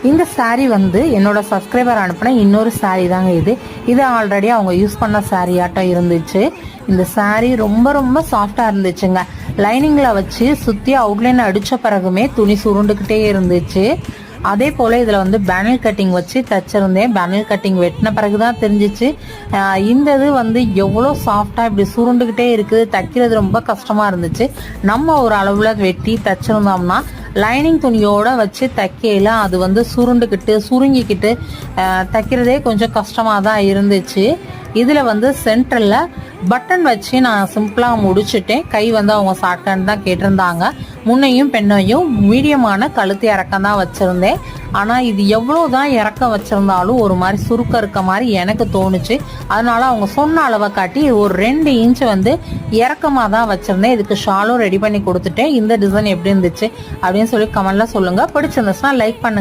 இந்த சாரீ வந்து என்னோட சப்ஸ்கிரைபர் அனுப்பின இன்னொரு சாரீ தாங்க இது ஆல்ரெடி அவங்க யூஸ் பண்ண சாரீ ஆட்டம் இருந்துச்சு. இந்த சாரீ ரொம்ப ரொம்ப சாஃப்டா இருந்துச்சுங்க. லைனிங்ல வச்சு சுத்தி அவுட்லைன் அடிச்ச பிறகுமே துணி சுருண்டுகிட்டே இருந்துச்சு. அதே போல இதுல வந்து பேனல் கட்டிங் வச்சு தச்சிருந்தேன். பேனல் கட்டிங் வெட்டின பிறகுதான் தெரிஞ்சிச்சு இந்த இது வந்து எவ்வளோ சாஃப்டா இப்படி சுருண்டுகிட்டே இருக்குது. தைக்கிறது ரொம்ப கஷ்டமா இருந்துச்சு. நம்ம ஒரு அளவுல வெட்டி தச்சிருந்தோம்னா லைனிங் துணியோட வச்சு தைக்கையில அது வந்து சுருண்டுக்கிட்டு சுருங்கிக்கிட்டு தைக்கிறதே கொஞ்சம் கஷ்டமா தான் இருந்துச்சு. இதுல வந்து சென்டர்ல பட்டன் வச்சு நான் சிம்பிளா முடிச்சுட்டேன். கை வந்து அவங்க ஷார்ட்கட் தான் கேட்டிருந்தாங்க. முன்னையும் பெண்ணையும் மீடியமான கழுத்து இறக்கம் தான் வச்சிருந்தேன். ஆனா இது எவ்வளவுதான் இறக்கம் வச்சிருந்தாலும் ஒரு மாதிரி சுருக்க இருக்க மாதிரி எனக்கு தோணுச்சு. அதனால அவங்க சொன்ன அளவை காட்டி ஒரு 2 இன்ச் வந்து இறக்கமா தான் வச்சிருந்தேன். இதுக்கு ஷாலும் ரெடி பண்ணி கொடுத்துட்டேன். இந்த டிசைன் எப்படி இருந்துச்சு அப்படின்னு சொல்லி கமெண்ட்ல சொல்லுங்க. பிடிச்சிருந்துச்சுன்னா லைக் பண்ணுங்க.